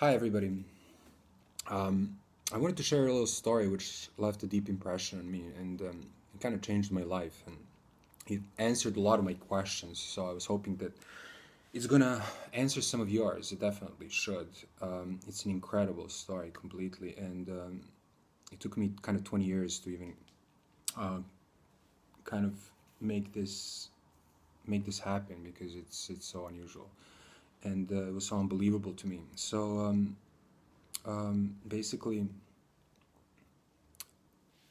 Hi, everybody. Um, I wanted to share a little story which left a deep impression on me and it kind of changed my life and it answered a lot of my questions. So I was hoping that it's gonna answer some of yours. It definitely should. It's an incredible story completely, and it took me kind of 20 years to even uh, kind of make this make this happen because it's so unusual and it was so unbelievable to me. Basically,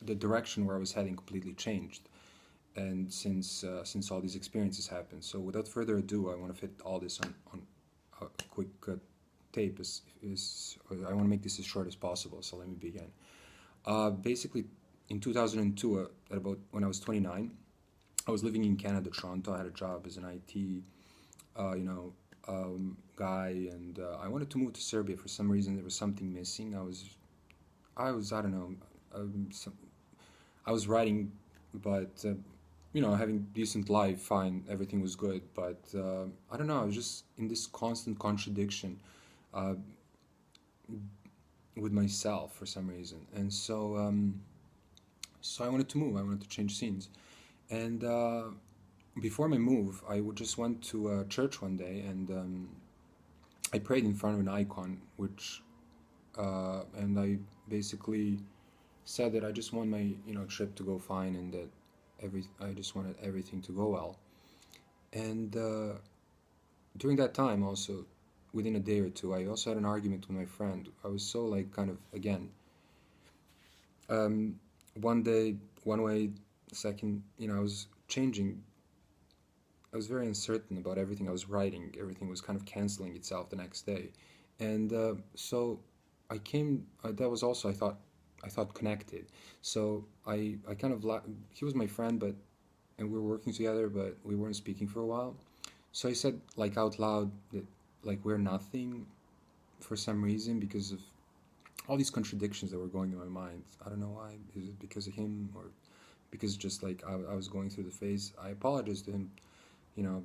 the direction where I was heading completely changed, and since all these experiences happened. So without further ado, I want to fit all this on a quick tape. Is I want to make this as short as possible. So let me begin. Basically, in 2002, at about when I was 29, I was living in Canada, Toronto. I had a job as an IT, guy, and I wanted to move to Serbia for some reason. There was something missing. I don't know. Some, I was writing, but having decent life, fine, everything was good. But I don't know. I was just in this constant contradiction uh, with myself for some reason, and so I wanted to move. I wanted to change scenes, and before my move, just went to a church one day, and I prayed in front of an icon, which and I basically said that I just want my trip to go fine and that I just wanted everything to go well. And during that time, also within a day or two, I also had an argument with my friend. I was so like kind of again, um, one day one way, second, I was changing. I was very uncertain about everything I was writing. Everything was kind of canceling itself the next day, and so I came. That was also I thought connected. So I kind of he was my friend, but and we were working together, but we weren't speaking for a while. So I said like out loud that like we're nothing for some reason because of all these contradictions that were going in my mind. I don't know why. Is it because of him or because just like I was going through the phase? I apologized to him. You know,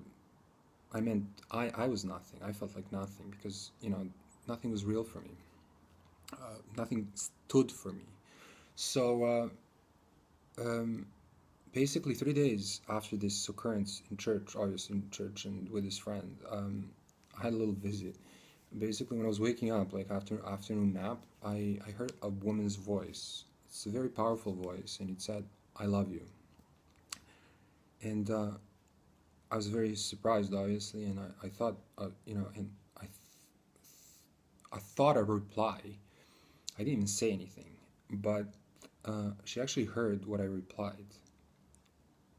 I meant I was nothing. I felt like nothing because nothing was real for me. Nothing stood for me. So um, basically 3 days after this occurrence in church, obviously in church and with his friend, I had a little visit. Basically, when I was waking up, like after afternoon nap, I heard a woman's voice. It's a very powerful voice, and it said, "I love you." And I was very surprised, obviously, and I thought, and I thought a reply. I didn't even say anything, but she actually heard what I replied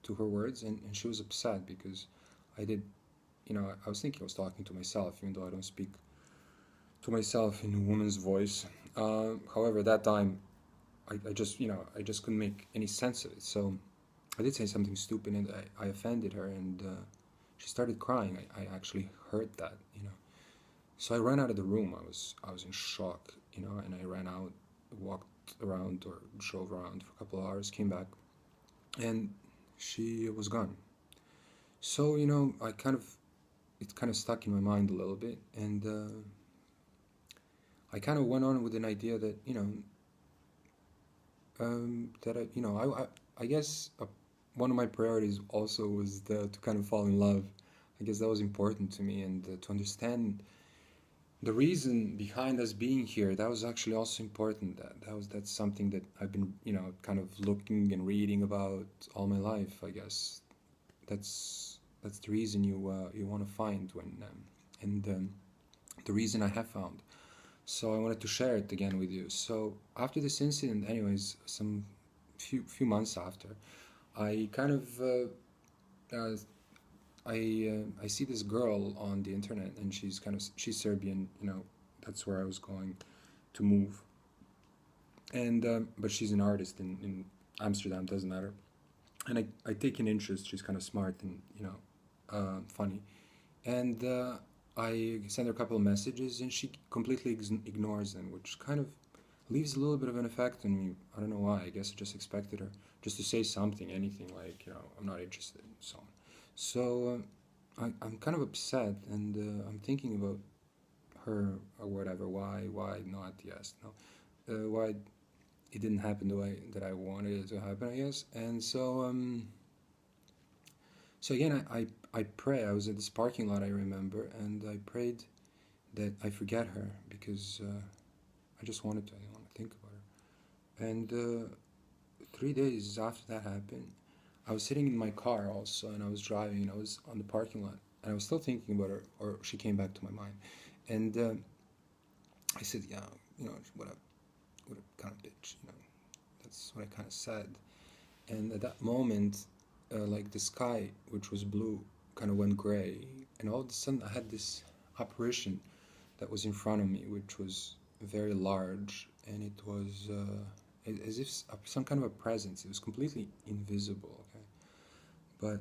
to her words, and she was upset because I did. I was thinking I was talking to myself, even though I don't speak to myself in a woman's voice. However, that time I just I just couldn't make any sense of it. So I did say something stupid, and I offended her, and she started crying. I actually heard that. So I ran out of the room. I was in shock, and I ran out, walked around or drove around for a couple of hours, came back, and she was gone. So I kind of it kind of stuck in my mind a little bit, and I kind of went on with an idea that that I guess one of my priorities also was to kind of fall in love. I guess that was important to me, and to understand the reason behind us being here. That was actually also important. That's something that I've been kind of looking and reading about all my life. I guess that's the reason you want to find when and the reason I have found. So I wanted to share it again with you. So after this incident, anyways, some few months after, I kind of I see this girl on the internet, and she's Serbian. That's where I was going to move, and but she's an artist in Amsterdam. Doesn't matter. And I take an interest. She's kind of smart and funny, and I send her a couple of messages, and she completely ignores them, which kind of leaves a little bit of an effect on me. I don't know why. I guess I just expected her just to say something, anything like I'm not interested, and so on. So I'm kind of upset, and I'm thinking about her or whatever. Why not? Yes, no. Why it didn't happen the way that I wanted it to happen, I guess. And so again, I pray. I was at this parking lot, I remember, and I prayed that I forget her because I just wanted to. I didn't want to think about her. And 3 days after that happened, I was sitting in my car also, and I was driving, and I was on the parking lot, and I was still thinking about her, or she came back to my mind, and I said, yeah, what a kind of bitch, that's what I kind of said. And at that moment, like the sky, which was blue, kind of went gray, and all of a sudden I had this apparition that was in front of me, which was very large, and it was as if some kind of a presence. It was completely invisible, okay, but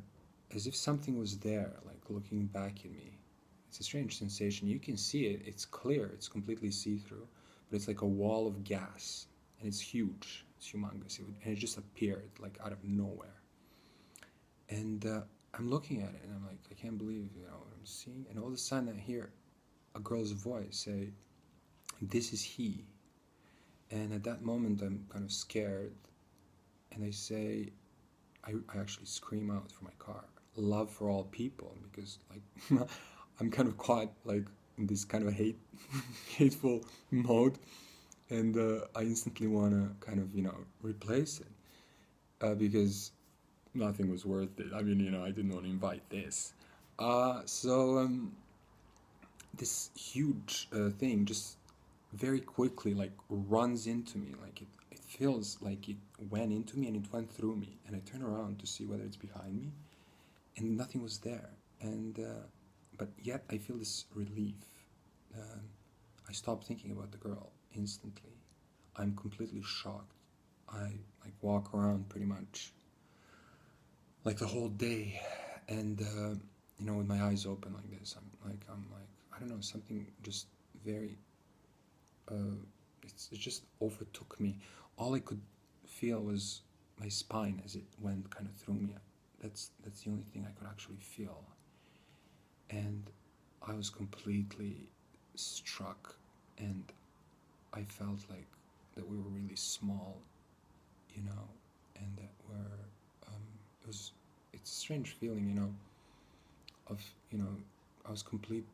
as if something was there, like looking back at me. It's a strange sensation. You can see it. It's clear. It's completely see-through, but it's like a wall of gas, and it's huge. It's humongous. And it just appeared like out of nowhere. And I'm looking at it, and I'm like, I can't believe what I'm seeing. And all of a sudden, I hear a girl's voice say, "This is he." And at that moment, I'm kind of scared, and I say, I actually scream out from my car, "Love for all people," because like I'm kind of caught like in this kind of hateful mode, and I instantly want to kind of replace it because nothing was worth it. I mean, I didn't want to invite this. So this huge thing just very quickly like runs into me. Like it feels like it went into me and it went through me. And I turn around to see whether it's behind me, and nothing was there. And but yet I feel this relief. I stop thinking about the girl instantly. I'm completely shocked. I like walk around pretty much like the whole day, and with my eyes open like this. I'm like I don't know, something just very it just overtook me. All I could feel was my spine as it went kind of through me. That's the only thing I could actually feel, and I was completely struck, and I felt like that we were really small, and that it's a strange feeling, of, I was completely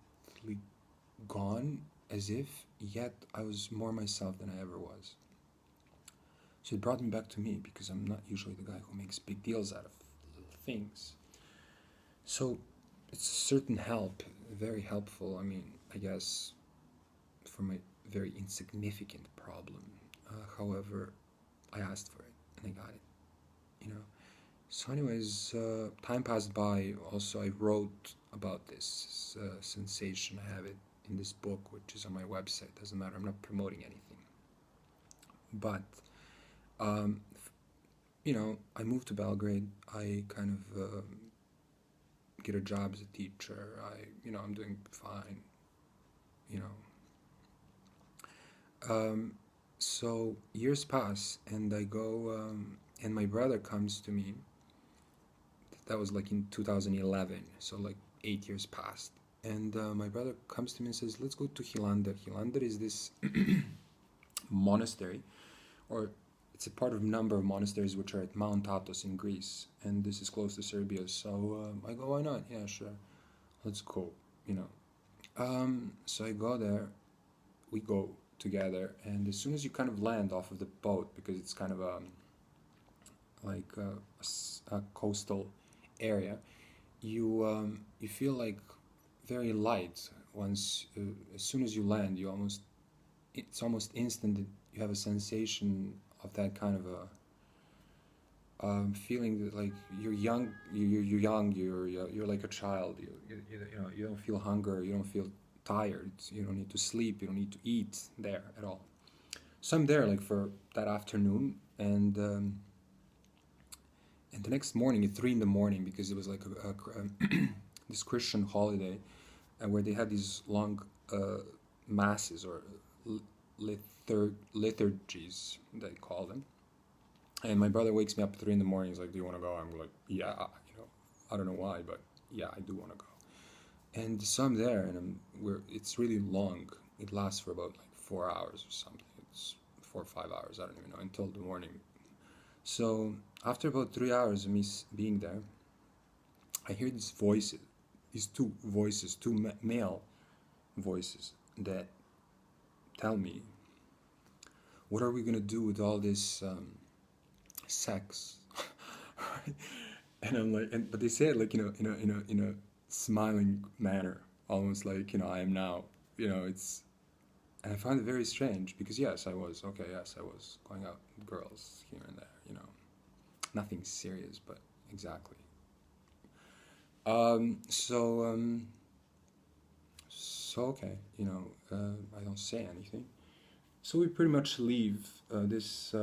gone, as if, yet I was more myself than I ever was. So it brought me back to me, because I'm not usually the guy who makes big deals out of little things. So it's a certain help, very helpful, I guess, for my very insignificant problem. However, I asked for it, and I got it, So anyways, time passed by. Also, I wrote about this sensation. I have it in this book, which is on my website. Doesn't matter, I'm not promoting anything. But, I moved to Belgrade. I kind of get a job as a teacher. I'm doing fine, So years pass, and I go, and my brother comes to me. That was like in 2011, so like 8 years passed. And my brother comes to me and says, let's go to Hilandar. Hilandar is this monastery, or it's a part of a number of monasteries which are at Mount Athos in Greece, and this is close to Serbia. So I go, why not? Yeah, sure, let's go, So I go there, we go together, and as soon as you kind of land off of the boat, because it's kind of like a coastal area, you feel like very light once as soon as you land. It's almost instant that you have a sensation of that kind of a feeling that like you're young, you're like a child. You don't feel hunger, you don't feel tired, you don't need to sleep, you don't need to eat there at all. So I'm there like for that afternoon, and the next morning at 3 in the morning, because it was like this Christian holiday, where they had these long masses, or liturgies, they call them. And my brother wakes me up at 3 in the morning. He's like, do you want to go? I'm like, yeah, I don't know why, but yeah, I do want to go. And so I'm there, and it's really long. It lasts for about like 4 hours or something. It's 4 or 5 hours, I don't even know, until the morning. So after about 3 hours of me being there, I hear these voices, these two voices, two male voices that tell me, "What are we gonna do with all this sex?" Right? And I'm like, but they say it like in a smiling manner, almost like I am now. It's And I find it very strange because yes, I was going out with girls here and there. Nothing serious, but exactly. Um, so um, so okay, I don't say anything. So we pretty much leave this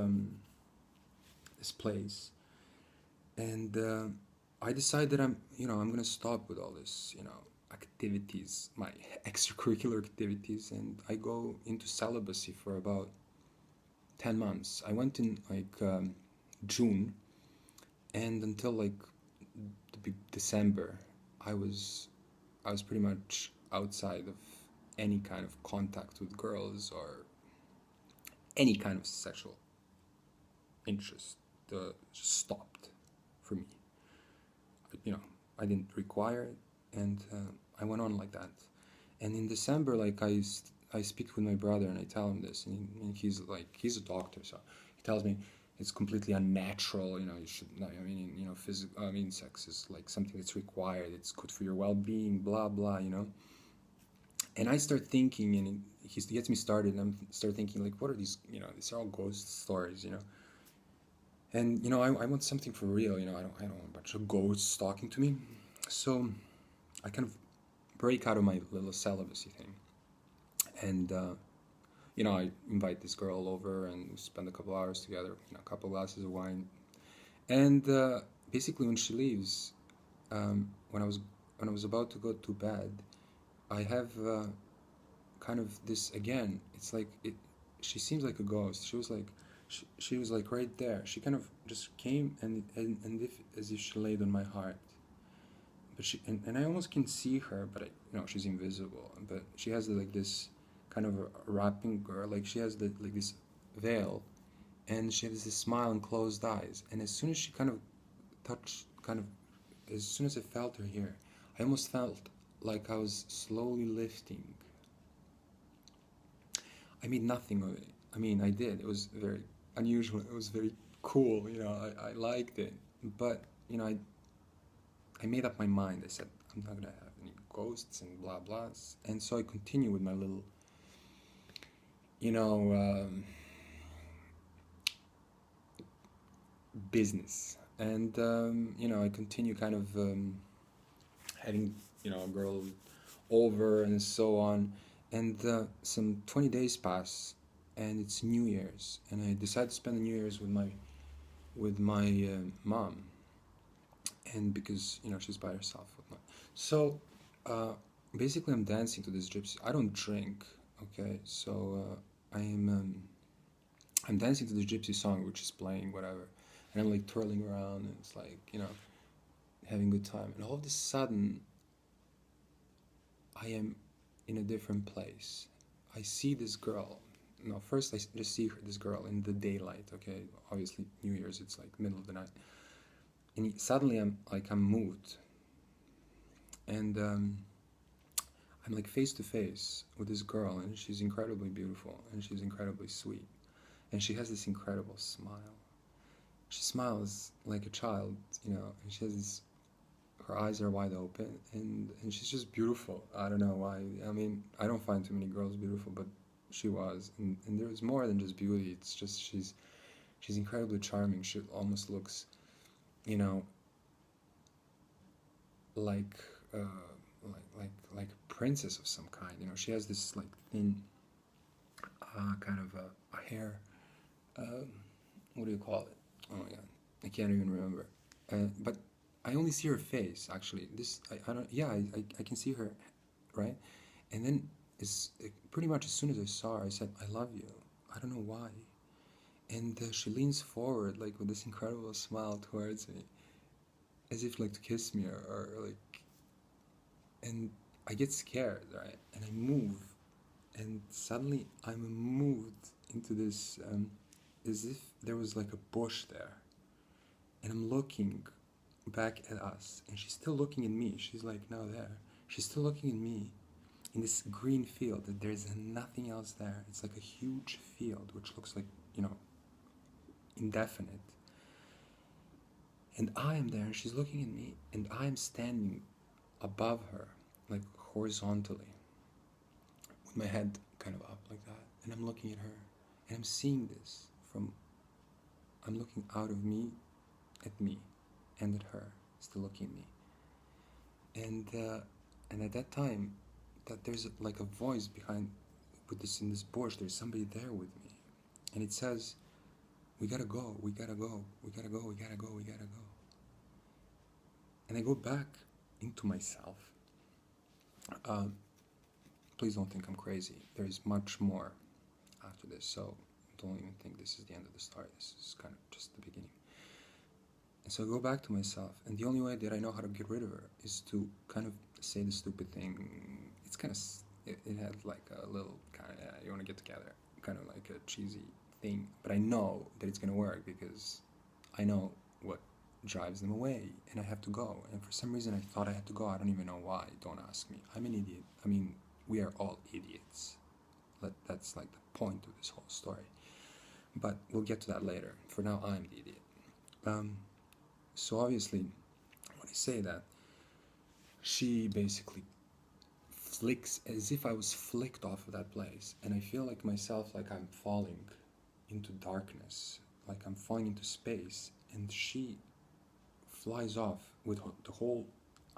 place, and I decide that I'm gonna stop with all this, activities, my extracurricular activities, and I go into celibacy for about 10 months. I went in like June, and until like December, I was I was pretty much outside of any kind of contact with girls or any kind of sexual interest. Just stopped for me. You know, I didn't require it, and I went on like that. And in December, like I speak with my brother and I tell him this, and he's a doctor, so he tells me it's completely unnatural. You should not. I mean, physical. I mean, sex is like something that's required. It's good for your well-being. Blah blah. And I start thinking, and he gets me started, and I start thinking like, what are these? These are all ghost stories. And I want something for real. I don't want a bunch of ghosts talking to me. So I kind of break out of my little celibacy thing, and I invite this girl over, and we spend a couple hours together. A couple glasses of wine, and basically when she leaves, when I was about to go to bed, I have kind of this again. It's like it. She seems like a ghost. She was like right there. She kind of just came and if as if she laid on my heart. But and I almost can see her, but she's invisible. But she has like this kind of a wrapping girl, like she has like this veil, and she has this smile and closed eyes. And as soon as she kind of touched, as soon as I felt her here, I almost felt like I was slowly lifting. I made nothing of it. I mean, I did. It was very unusual. It was very cool. I liked it. But, I made up my mind. I said, I'm not going to have any ghosts and blah blahs. And so I continue with my little, you know, business. And, I continue kind of having, a girl over and so on. And some 20 days pass, and it's New Year's, and I decide to spend the New Year's with my mom, and because she's by herself, whatnot. So basically, I'm dancing to this gypsy. I don't drink, okay. So I'm dancing to the gypsy song, which is playing whatever, and I'm like twirling around, and it's like having a good time. And all of a sudden, I am in a different place. I see this girl. No, first I just see this girl in the daylight. Okay, obviously New Year's, it's like middle of the night, and suddenly I'm moved, and I'm like face to face with this girl, and she's incredibly beautiful, and she's incredibly sweet, and she has this incredible smile. She smiles like a child, and she has this. Her eyes are wide open, and she's just beautiful. I don't know why. I mean, I don't find too many girls beautiful, but she was, and there's more than just beauty. It's just she's incredibly charming. She almost looks, you know, like like a princess of some kind. She has this like thin, kind of a hair. Um, what do you call it? Oh my god, I can't even remember. But I only see her face actually. I don't. Yeah, I can see her, right? And then pretty much as soon as I saw her, I said, "I love you." I don't know why. And she leans forward like with this incredible smile towards me, as if like to kiss me or like. And I get scared, right? And I move, and suddenly I'm moved into this, as if there was like a bush there. And I'm looking back at us, and she's still looking at me. She's like now there. She's still looking at me in this green field. There's nothing else there. It's like a huge field, which looks like, indefinite. And I am there, and she's looking at me, and I am standing above her, like horizontally, with my head kind of up like that. And I'm looking at her, and I'm seeing this I'm looking out of me, at me, and at her, still looking at me. And at that time, that there's like a voice behind, in this bush, there's somebody there with me. And it says, we gotta go, we gotta go, we gotta go, we gotta go, we gotta go. And I go back into myself. Please don't think I'm crazy. There's much more after this, so don't even think this is the end of the story. This is kind of just the beginning. And so I go back to myself, and the only way that I know how to get rid of her is to kind of say the stupid thing. It's kind of, it had like a little kind of, you want to get together, kind of like a cheesy thing. But I know that it's going to work because I know what drives them away, and I have to go. And for some reason I thought I had to go. I don't even know why. Don't ask me. I'm an idiot. I mean, we are all idiots. That's like the point of this whole story. But we'll get to that later. For now, I'm the idiot. So obviously, when I say that, she basically flicks, as if I was flicked off of that place. And I feel like myself, like I'm falling into darkness, like I'm falling into space. And she flies off with the whole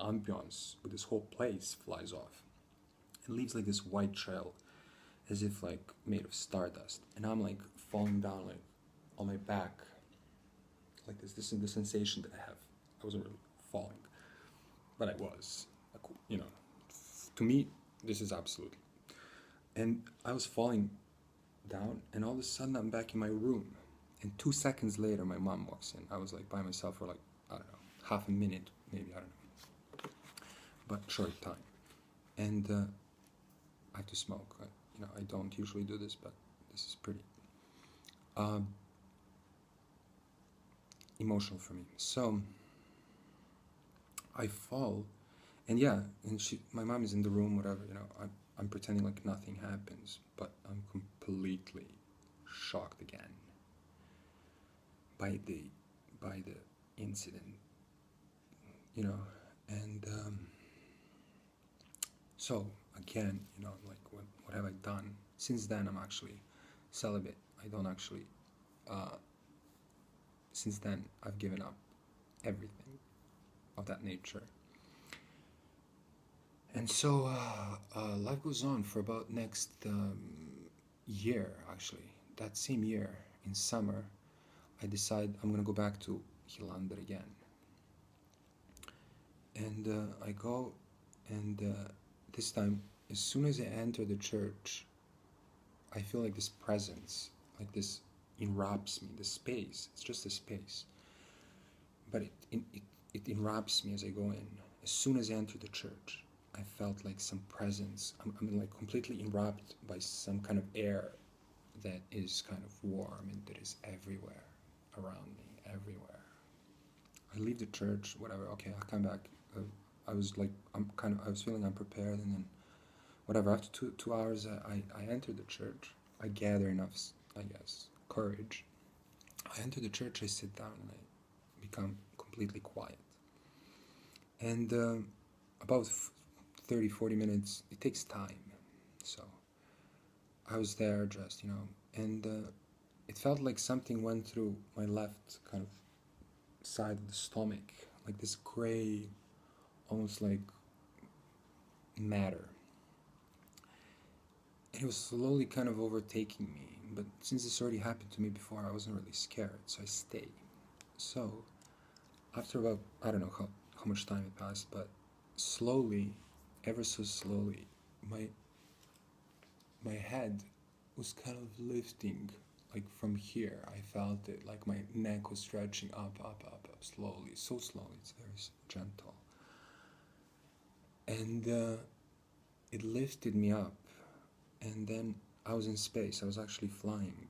ambiance, with this whole place flies off. It leaves like this white trail, as if like made of stardust. And I'm like falling down, like on my back, like this is the sensation that I have. I wasn't really falling, but I was, to me this is absolutely. And I was falling down, and all of a sudden I'm back in my room, and 2 seconds later my mom walks in. I was like by myself for like, I don't know, half a minute maybe, I don't know, but short time. And I have to smoke. I don't usually do this, but this is pretty emotional for me. So I fall, and my mom is in the room, whatever, I'm pretending like nothing happens, but I'm completely shocked again by the incident, and so again, like what have I done? Since then I'm actually celibate. I don't actually since then I've given up everything of that nature. And so life goes on for about next year, actually. That same year, in summer, I decide I'm going to go back to Hilander again. And I go, and this time, as soon as I enter the church, I feel like this presence, like this enwraps me, the space. It's just a space. But it enwraps me as I go in. As soon as I enter the church, I felt like some presence. I'm like completely enwrapped by some kind of air that is kind of warm and that is everywhere around me, everywhere. I leave the church, whatever. Okay, I come back. I was feeling unprepared, and then whatever. After two hours, I enter the church. I gather enough, I guess, courage. I enter the church. I sit down and I become completely quiet. And about 30-40 minutes, it takes time. So I was there just, and it felt like something went through my left kind of side of the stomach, like this gray, almost like matter. And it was slowly kind of overtaking me, but since this already happened to me before, I wasn't really scared, so I stayed. So after about, I don't know how much time it passed, but slowly, ever so slowly, my head was kind of lifting, like from here. I felt it, like my neck was stretching up, slowly, so slowly, it's very gentle. And it lifted me up, and then I was in space. I was actually flying.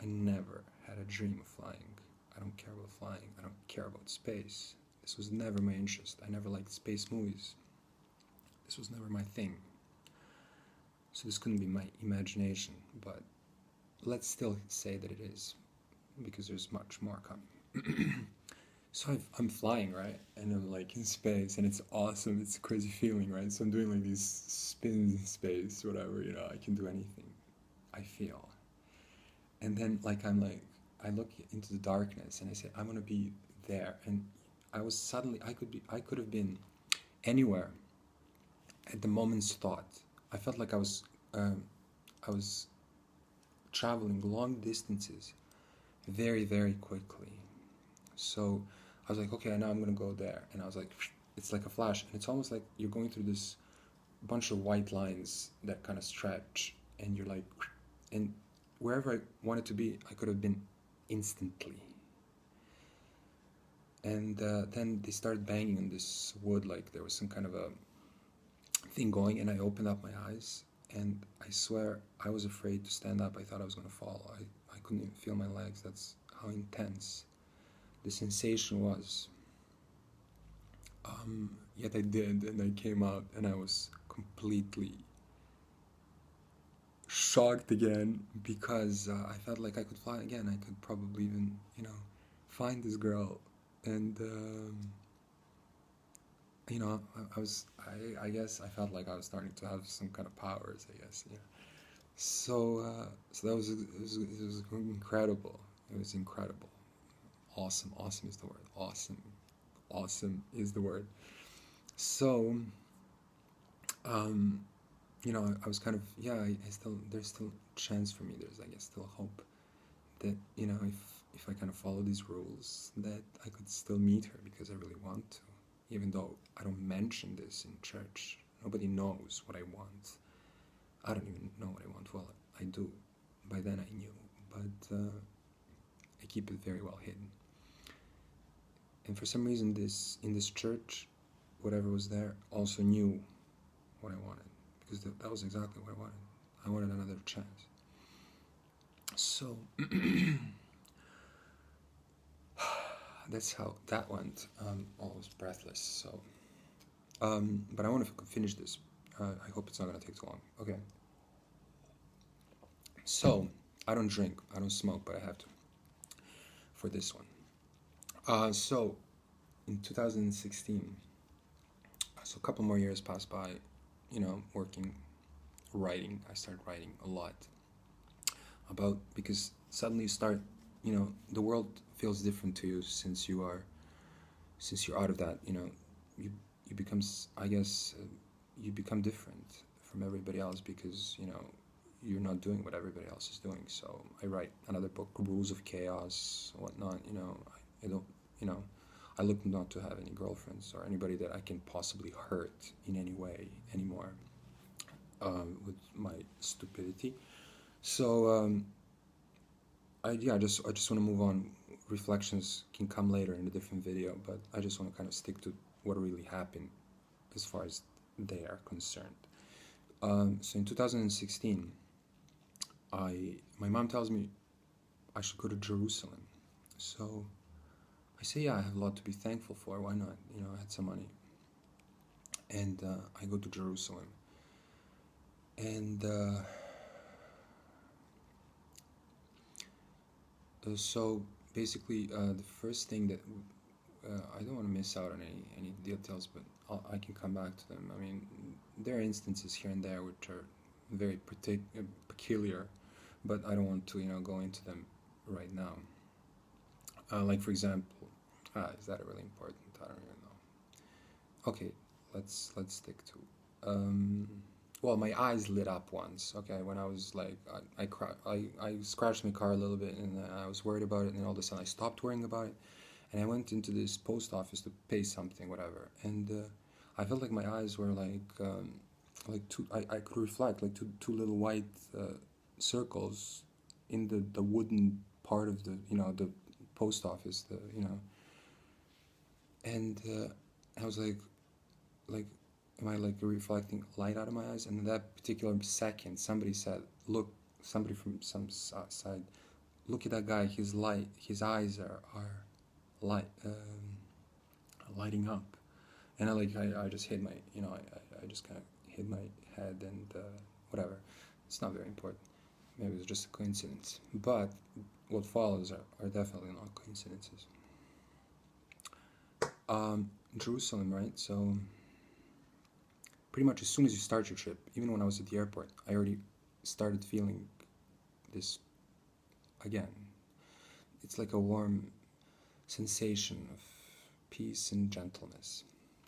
I never had a dream of flying. I don't care about flying. I don't care about space. This was never my interest. I never liked space movies. This was never my thing. So this couldn't be my imagination, but let's still say that it is, because there's much more coming. So I'm flying, right? And I'm like in space, and it's awesome. It's a crazy feeling, right? So I'm doing like these spins in space, whatever, I can do anything, I feel. And then I look into the darkness and I say, I'm gonna be there. And I could have been anywhere at the moment's thought. I felt like I was traveling long distances very, very quickly. So I was like, okay, now I'm gonna go there. And I was like, it's like a flash. And it's almost like you're going through this bunch of white lines that kind of stretch, and you're like, and wherever I wanted to be, I could have been instantly. And then they started banging on this wood, like there was some kind of a thing going, and I opened up my eyes, and I swear I was afraid to stand up. I thought I was going to fall. I couldn't even feel my legs. That's how intense the sensation was. Yet I did, and I came out, and I was completely shocked again, because I felt like I could fly again. I could probably even, find this girl, and I guess I felt like I was starting to have some kind of powers, I guess. So that was it was incredible. It was incredible. Awesome is the word. Awesome is the word. So I was kind of, there's still chance for me. There's, I guess, still hope that, if I kind of follow these rules, that I could still meet her, because I really want to, even though I don't mention this in church. Nobody knows what I want. I don't even know what I want. Well, I do. By then I knew, but I keep it very well hidden. And for some reason, in this church, whatever was there also knew what I wanted, because that was exactly what I wanted. I wanted another chance. So that's how that went. Almost breathless. So, but I want to finish this. I hope it's not going to take too long. Okay. So, I don't drink, I don't smoke, but I have to for this one. So, in 2016, so a couple more years passed by, working, writing. I started writing a lot because suddenly you start, the world feels different to you since you're out of that, you becomes, I guess, you become different from everybody else, because, you're not doing what everybody else is doing. So I write another book, Rules of Chaos, whatnot. I don't, I look not to have any girlfriends or anybody that I can possibly hurt in any way anymore, with my stupidity. So I just want to move on. Reflections can come later in a different video, but I just want to kind of stick to what really happened as far as they are concerned. So in 2016, my mom tells me I should go to Jerusalem. So I say, yeah, I have a lot to be thankful for. Why not? I had some money. And I go to Jerusalem. And so basically, the first thing that I don't want to miss out on any details, but I can come back to them. I mean, there are instances here and there which are very peculiar, but I don't want to go into them right now. Like, for example, is that really important? I don't even know. Okay, let's stick to. Well, my eyes lit up once. Okay, when I was like, I scratched my car a little bit, and I was worried about it, and all of a sudden I stopped worrying about it, and I went into this post office to pay something, whatever, and I felt like my eyes were like two. I could reflect like two little white circles in the wooden part of the the post office, and I was like am I like reflecting light out of my eyes? And in that particular second, somebody said, "Look," somebody from some side, "Look at that guy. His eyes are light, lighting up." And I just hid my, I just kind of hid my head and whatever. It's not very important. Maybe it was just a coincidence. But what follows are definitely not coincidences. Jerusalem, right? So pretty much as soon as you start your trip, even when I was at the airport, I already started feeling this again. It's like a warm sensation of peace and gentleness.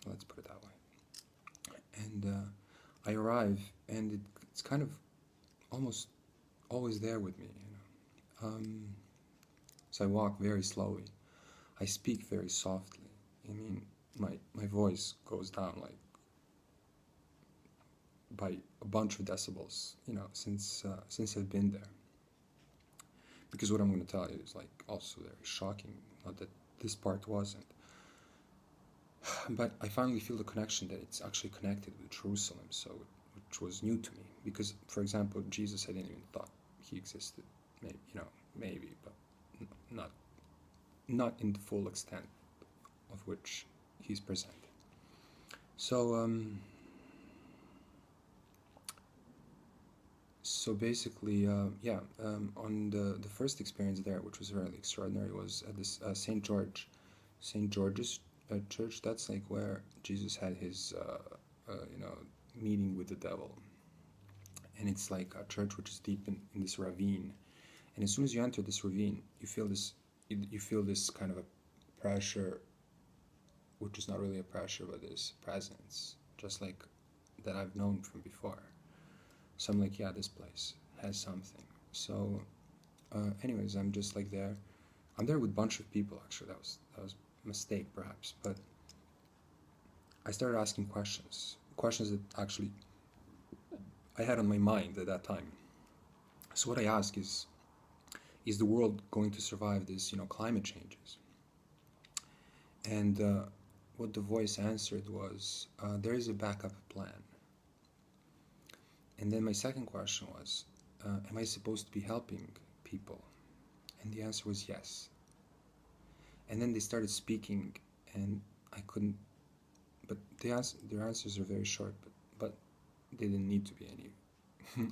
Let's put it that way. And I arrive, and it's kind of almost always there with me, So I walk very slowly. I speak very softly. I mean, my voice goes down like by a bunch of decibels, since I've been there. Because what I'm going to tell you is like also very shocking. Not that this part wasn't, but I finally feel the connection that it's actually connected with Jerusalem. So, which was new to me. Because, for example, Jesus, I didn't even thought he existed. Maybe, but not in the full extent of which he's present. So, basically, on the first experience there, which was really extraordinary, was at this St. George's church. That's like where Jesus had his, meeting with the devil. And it's like a church which is deep in this ravine. And as soon as you enter this ravine, you feel this kind of a pressure, which is not really a pressure, but this presence, just like that I've known from before. So I'm like, yeah, this place has something. So, anyways, I'm just like there. I'm there with a bunch of people. Actually, that was a mistake, perhaps. But I started asking questions that actually I had on my mind at that time. So what I ask is the world going to survive this, climate changes? And what the voice answered was, there is a backup plan. And then my second question was, am I supposed to be helping people? And the answer was yes. And then they started speaking, and I couldn't, but their answers are very short, but they didn't need to be any.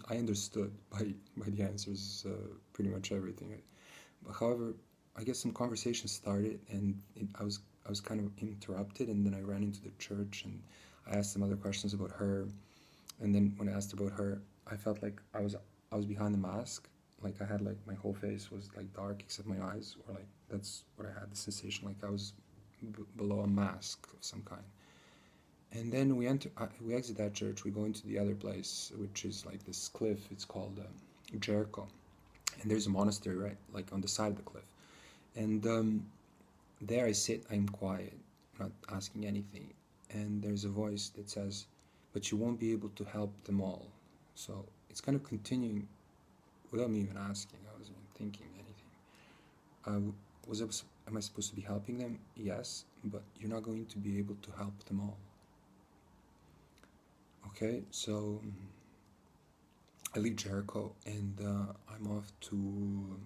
I understood by the answers pretty much everything. But however, I guess some conversations started, and I was kind of interrupted, and then I ran into the church, and I asked some other questions about her. And then when I asked about her, I felt like I was behind the mask. Like I had like my whole face was like dark except my eyes, or like that's what I had, the sensation, like I was below a mask of some kind. And then we exit that church, we go into the other place, which is like this cliff. It's called Jericho. And there's a monastery right like on the side of the cliff. And there I sit, I'm quiet, not asking anything. And there's a voice that says, but you won't be able to help them all. So it's kind of continuing without me even asking. I wasn't even thinking anything. Am I supposed to be helping them? Yes, but you're not going to be able to help them all. Okay, so I leave Jericho, and I'm off to,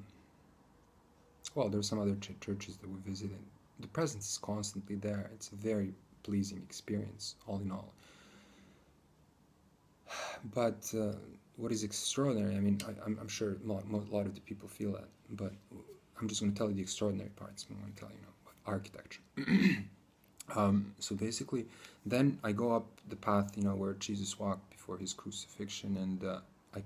well, there's some other churches that we visited. The presence is constantly there. It's a very pleasing experience, all in all. But what is extraordinary, I mean, I'm sure a lot of the people feel that, but I'm just going to tell you the extraordinary parts. I'm going to tell you, about architecture. So basically, then I go up the path, where Jesus walked before his crucifixion, and I